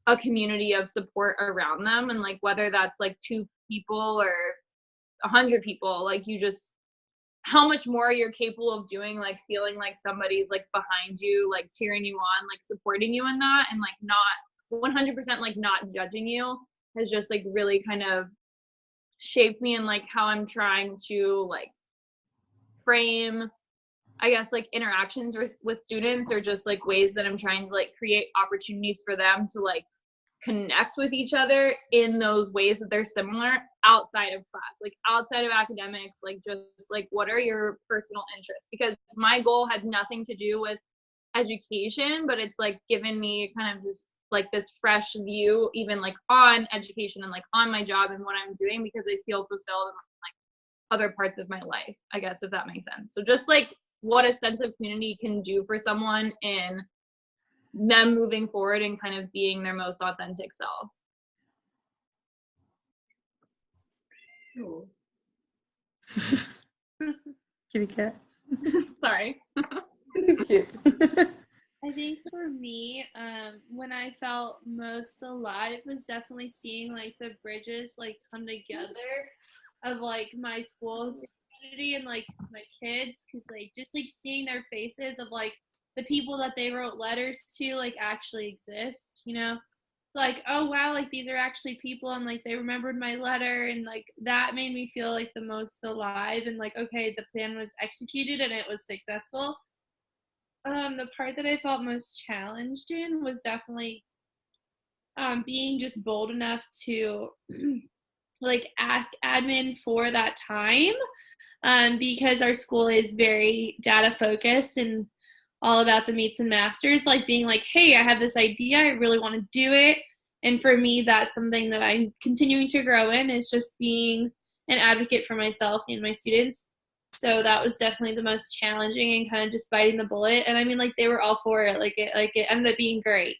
a community of support around them. And like, whether that's like 2 people or 100 people, like you just, how much more you're capable of doing, like feeling like somebody's like behind you, like cheering you on, like supporting you in that and like not 100% like not judging you has just like really kind of shaped me in like how I'm trying to like frame, I guess, like interactions with students or just like ways that I'm trying to like create opportunities for them to like connect with each other in those ways that they're similar outside of class, like outside of academics, like just like what are your personal interests? Because my goal had nothing to do with education, but it's like given me kind of just like this fresh view even like on education and like on my job and what I'm doing because I feel fulfilled in like other parts of my life, I guess, if that makes sense. So just like what a sense of community can do for someone in them moving forward and kind of being their most authentic self. Kitty cat. Sorry. Cute. I think for me, when I felt most alive was definitely seeing like the bridges like come together of like my school's community and like my kids, because like just like seeing their faces of like the people that they wrote letters to like actually exist, you know, like, oh wow, like these are actually people and like they remembered my letter, and like that made me feel like the most alive and like, okay, the plan was executed and it was successful. The part that I felt most challenged in was definitely being just bold enough to like ask admin for that time, because our school is very data focused and all about the meets and masters, like being like, hey, I have this idea, I really want to do it. And for me, that's something that I'm continuing to grow in, is just being an advocate for myself and my students. So that was definitely the most challenging and kind of just biting the bullet. And I mean, like, they were all for it. Like it ended up being great.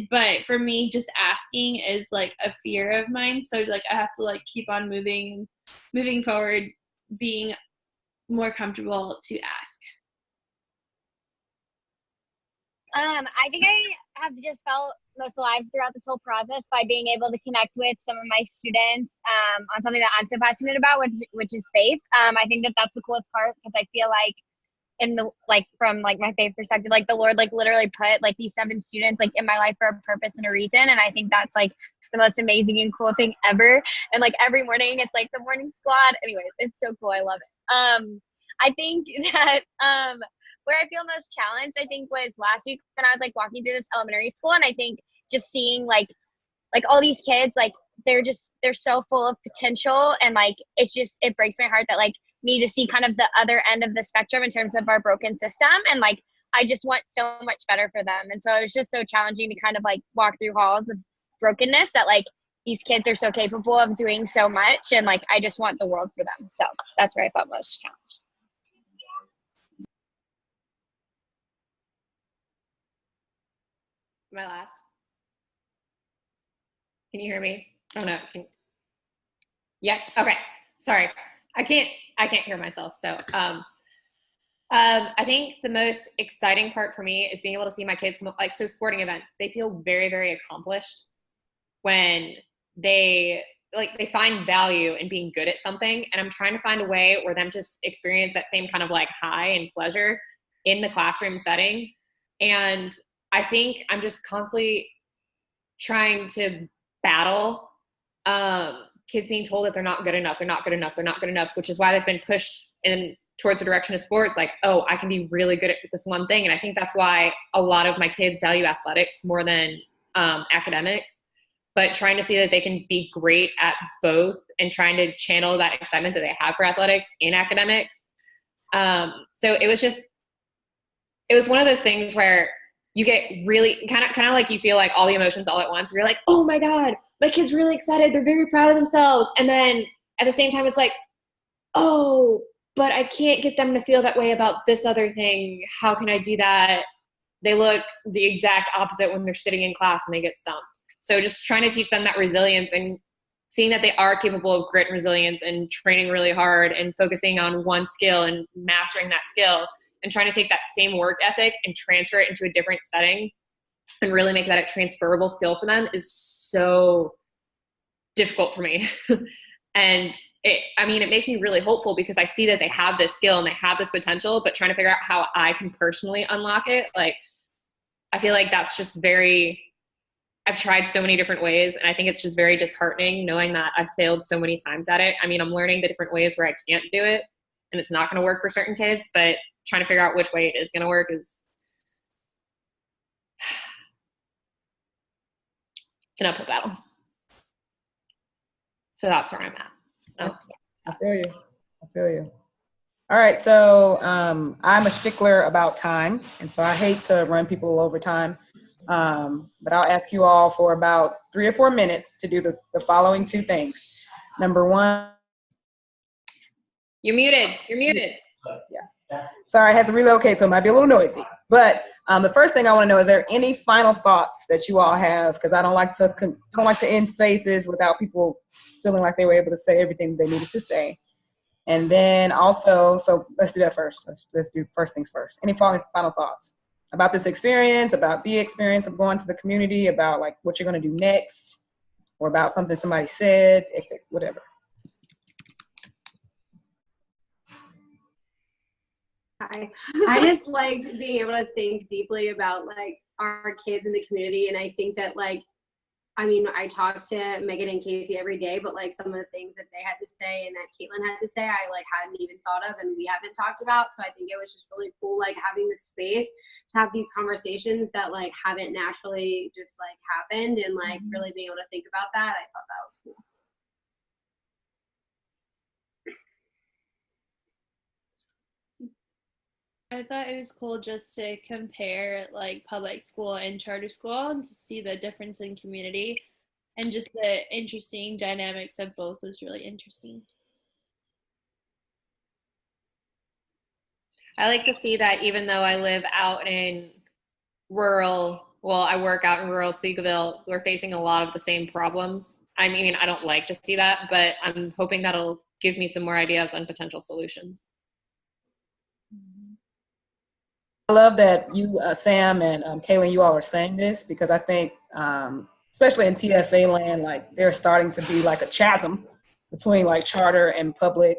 But for me, just asking is like a fear of mine. So like I have to like keep on moving forward, being more comfortable to ask. I think I have just felt most alive throughout this whole process by being able to connect with some of my students on something that I'm so passionate about, which is faith. I think that that's the coolest part, because I feel like from like my faith perspective, like the Lord like literally put like these 7 students like in my life for a purpose and a reason, and I think that's like the most amazing and cool thing ever. And like every morning it's like the morning squad. Anyways, it's so cool. I love it. I think that where I feel most challenged, I think, was last week when I was like walking through this elementary school, and I think just seeing like all these kids, like they're so full of potential, and like it breaks my heart that like me to see kind of the other end of the spectrum in terms of our broken system, and like I just want so much better for them. And so it was just so challenging to kind of like walk through halls of brokenness, that like these kids are so capable of doing so much, and like I just want the world for them. So that's where I felt most challenged. My last. Can you hear me? Oh no. Yes. Okay. Sorry. I can't hear myself. So I think the most exciting part for me is being able to see my kids like, so sporting events, they feel very, very accomplished when they find value in being good at something. And I'm trying to find a way where them to experience that same kind of like high and pleasure in the classroom setting. And I think I'm just constantly trying to battle kids being told that they're not good enough, which is why they've been pushed in towards the direction of sports. Like, oh, I can be really good at this one thing. And I think that's why a lot of my kids value athletics more than academics, but trying to see that they can be great at both and trying to channel that excitement that they have for athletics in academics. So it was one of those things where you get really kind of like you feel like all the emotions all at once. You're like, oh my God, my kid's really excited. They're very proud of themselves. And then at the same time, it's like, oh, but I can't get them to feel that way about this other thing. How can I do that? They look the exact opposite when they're sitting in class and they get stumped. So just trying to teach them that resilience and seeing that they are capable of grit and resilience and training really hard and focusing on one skill and mastering that skill, and trying to take that same work ethic and transfer it into a different setting and really make that a transferable skill for them is so difficult for me. And it makes me really hopeful, because I see that they have this skill and they have this potential, but trying to figure out how I can personally unlock it. Like, I feel like that's just I've tried so many different ways, and I think it's just very disheartening knowing that I've failed so many times at it. I mean, I'm learning the different ways where I can't do it and it's not going to work for certain kids, but trying to figure out which way it is going to work is it's an uphill battle. So that's where I'm at. Oh. I feel you. All right, so I'm a stickler about time, and so I hate to run people over time, but I'll ask you all for about 3 or 4 minutes to do the following 2 things. Number 1. You're muted. Yeah. Sorry, I had to relocate, so it might be a little noisy. But the first thing I want to know, is there any final thoughts that you all have? Because I don't like to end spaces without people feeling like they were able to say everything they needed to say. And then also, so let's do that first. Let's do first things first. Any final thoughts about this experience, about the experience of going to the community, about like what you're going to do next, or about something somebody said, whatever. Hi. I just liked being able to think deeply about like our kids in the community, and I think that like I mean, I talk to Megan and Casey every day, but like some of the things that they had to say and that Caitlin had to say, I like hadn't even thought of and we haven't talked about. So I think it was just really cool, like having this space to have these conversations that like haven't naturally just like happened and like really being able to think about that. I thought that was cool. I thought it was cool just to compare like public school and charter school and to see the difference in community and just the interesting dynamics of both was really interesting. I like to see that even though I live out in I work out in rural Seagoville, we're facing a lot of the same problems. I mean, I don't like to see that, but I'm hoping that'll give me some more ideas on potential solutions. I love that you, Sam and Kaylin, you all are saying this because I think, especially in TFA land, like there's starting to be like a chasm between like charter and public.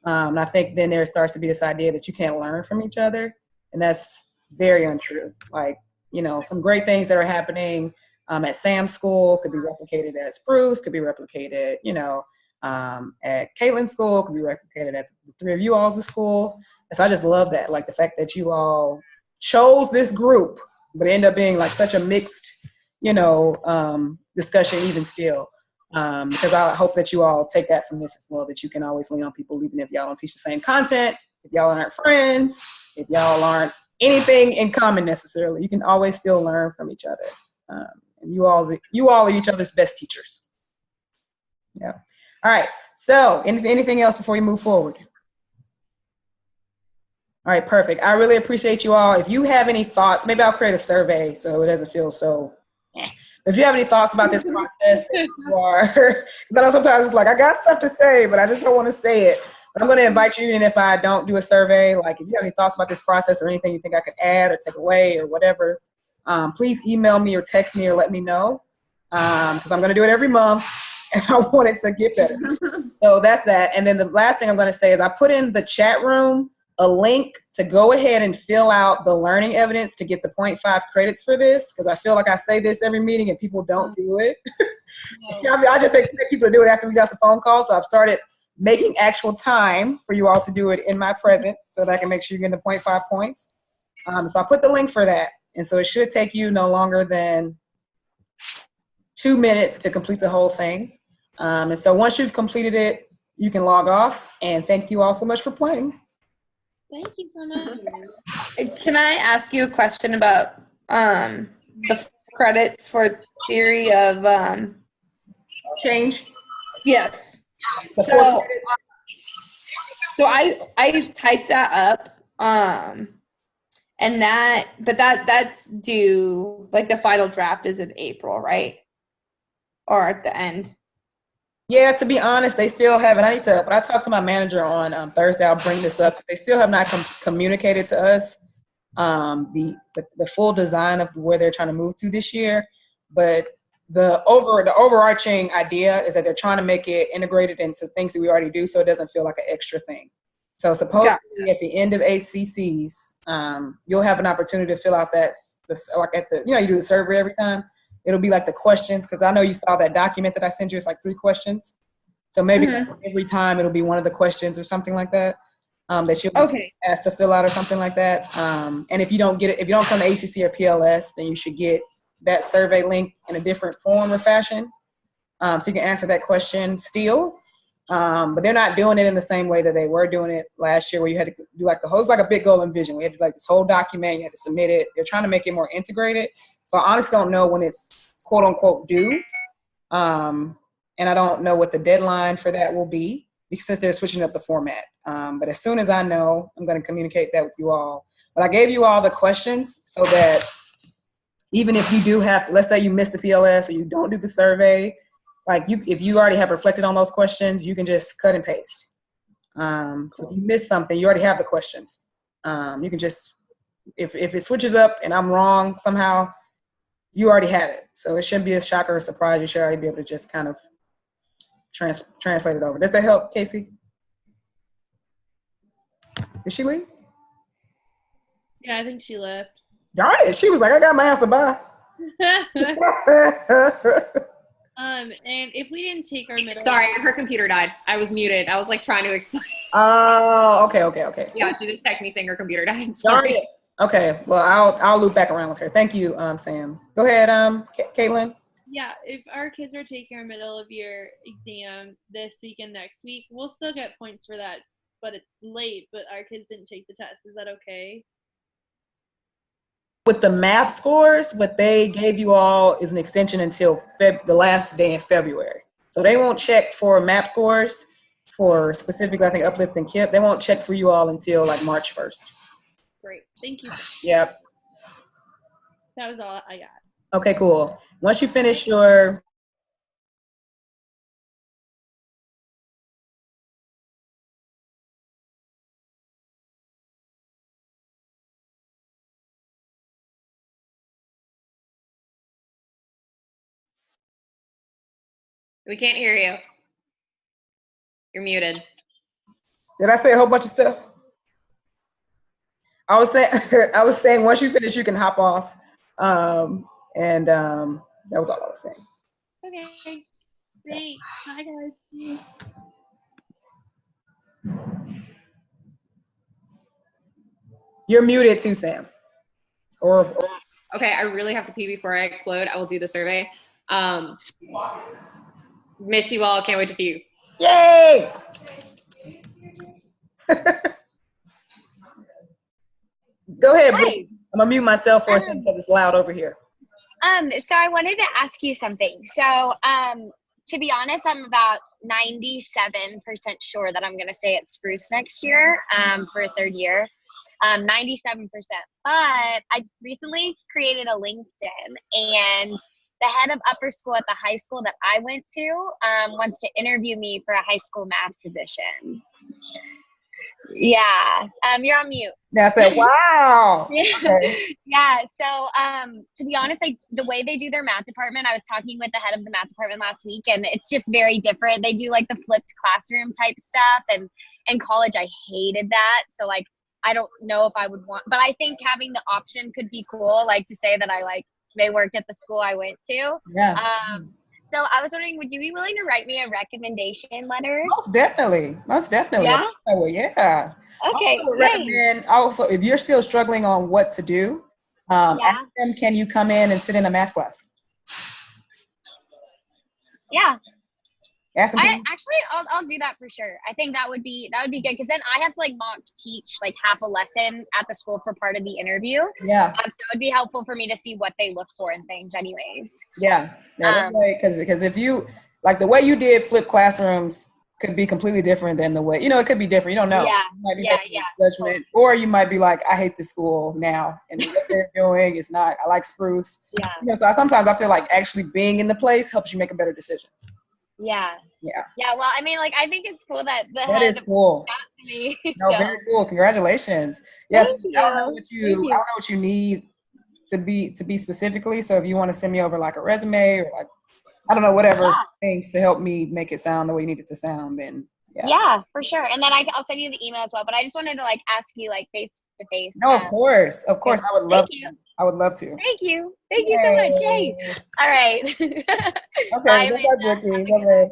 And I think then there starts to be this idea that you can't learn from each other. And that's very untrue. Like, you know, some great things that are happening at Sam's school could be replicated at Spruce, could be replicated, you know, at Caitlin's school, could be replicated at the three of you all's school. And so I just love that, like the fact that you all chose this group, but it ended up being like such a mixed, you know, discussion even still. Because I hope that you all take that from this as well, that you can always lean on people even if y'all don't teach the same content, if y'all aren't friends, if y'all aren't anything in common necessarily, you can always still learn from each other. And you all are each other's best teachers. Yeah. All right. So anything else before you move forward? All right, perfect. I really appreciate you all. If you have any thoughts, maybe I'll create a survey so it doesn't feel so. If you have any thoughts about this process, you are, because I know sometimes it's like, I got stuff to say, but I just don't want to say it. But I'm going to invite you, even if I don't do a survey, like if you have any thoughts about this process or anything you think I could add or take away or whatever, please email me or text me or let me know, because I'm going to do it every month and I want it to get better. So that's that. And then the last thing I'm going to say is I put in the chat room a link to go ahead and fill out the learning evidence to get the 0.5 credits for this, because I feel like I say this every meeting and people don't do it. I just expect people to do it after we got the phone call, so I've started making actual time for you all to do it in my presence so that I can make sure you get the 0.5 points. So I put the link for that, and so it should take you no longer than 2 minutes to complete the whole thing. And so once you've completed it, you can log off, and thank you all so much for playing. Thank you so much. Can I ask you a question about the credits for theory of Change? yes. The So, 4 credits? so I typed that up and that's due, like the final draft is in April, right? Or at the end? Yeah, to be honest, they still haven't. When I talked to my manager on Thursday, I'll bring this up. They still have not communicated to us the full design of where they're trying to move to this year. But the overarching idea is that they're trying to make it integrated into things that we already do, so it doesn't feel like an extra thing. So supposedly at the end of ACCs, you'll have an opportunity to fill out that, like at the, you do the survey every time. It'll be like the questions, because I know you saw that document that I sent you. It's like 3 questions. So maybe every time it'll be one of the questions or something like that that you'll be asked to fill out or something like that. And if you don't get it, if you don't come to ACC or PLS, then you should get that survey link in a different form or fashion. So you can answer that question still. But they're not doing it in the same way that they were doing it last year, where you had to do like the whole, it was like a big goal and vision. We had to do like this whole document, you had to submit it. They're trying to make it more integrated. So I honestly don't know when it's quote unquote due. And I don't know what the deadline for that will be, because since they're switching up the format. But as soon as I know, I'm going to communicate that with you all. But I gave you all the questions so that even if you do have to, let's say you missed the PLS or you don't do the survey, if you already have reflected on those questions, you can just cut and paste. So if you miss something, you already have the questions. You can just, if it switches up and I'm wrong somehow, you already have it. So it shouldn't be a shock or a surprise. You should already be able to just kind of translate it over. Does that help, Casey? Did she leave? Yeah, I think she left. Darn it. She was like, I got my answer, bye. And if we didn't take our middle. Sorry, her computer died. I was muted. I was like trying to explain. Oh, okay. Yeah, she just texted me saying her computer died. Darn Sorry. it. Okay, well, I'll loop back around with her. Thank you, Sam. Go ahead, Caitlin. Yeah, if our kids are taking our middle of year exam this week and next week, we'll still get points for that, but it's late, but our kids didn't take the test. Is that okay? With the MAP scores, what they gave you all is an extension until the last day in February. So they won't check for MAP scores for specifically, I think, Uplift and KIP. They won't check for you all until like March 1st. Great. Thank you. Yep. That was all I got. Okay, cool. Once you finish your We can't hear you. You're muted. Did I say a whole bunch of stuff? I was saying once you finish, you can hop off. That was all I was saying. Okay. Thanks. Bye, guys. You're muted too, Sam. Or Okay, I really have to pee before I explode. I will do the survey. Miss you all. Can't wait to see you. yay! Go ahead, Hi. Bree. I'm gonna mute myself for a second because it's loud over here. So I wanted to ask you something. So, to be honest, I'm about 97% sure that I'm going to stay at Spruce next year, for a third year. 97%. But I recently created a LinkedIn, and the head of upper school at the high school that I went to, wants to interview me for a high school math position. Yeah. You're on mute. Now I said, wow. Okay. Yeah. So, to be honest, the way they do their math department, I was talking with the head of the math department last week, and it's just very different. They do like the flipped classroom type stuff, and in college, I hated that. So like, I don't know if I would want, but I think having the option could be cool. Like to say that they worked at the school I went to. Yeah. So I was wondering, would you be willing to write me a recommendation letter? Most definitely. Yeah? Oh, yeah. Okay, I would great. recommend also, if you're still struggling on what to do, ask them, can you come in and sit in a math class? Yeah. Ask them. I'll do that for sure. I think that would be good, because then I have to like mock teach like half a lesson at the school for part of the interview. Yeah. So it would be helpful for me to see what they look for and things anyways. Yeah. Because if you, like the way you did flip classrooms could be completely different than the way, it could be different. You don't know. Yeah. You might be judgment, or you might be like, I hate this school now, and what they're doing is not, I like Spruce. Yeah. So sometimes I feel like actually being in the place helps you make a better decision. Yeah. Yeah. Yeah. Well, I mean, like, I think it's cool that the That head is cool. got to me. No, so. very cool. Congratulations. Yes. Thank I don't know you. I don't know what you need to be specifically. So if you want to send me over like a resume or like, I don't know, whatever things to help me make it sound the way you need it to sound, then Yeah, for sure. And then I'll send you the email as well. But I just wanted to like ask you like face to face. No, of course. I would love you. to. I would love to. Thank you. Thank you so much. Yay. All right. Okay. Bye, Bye, Brookie. Bye-bye.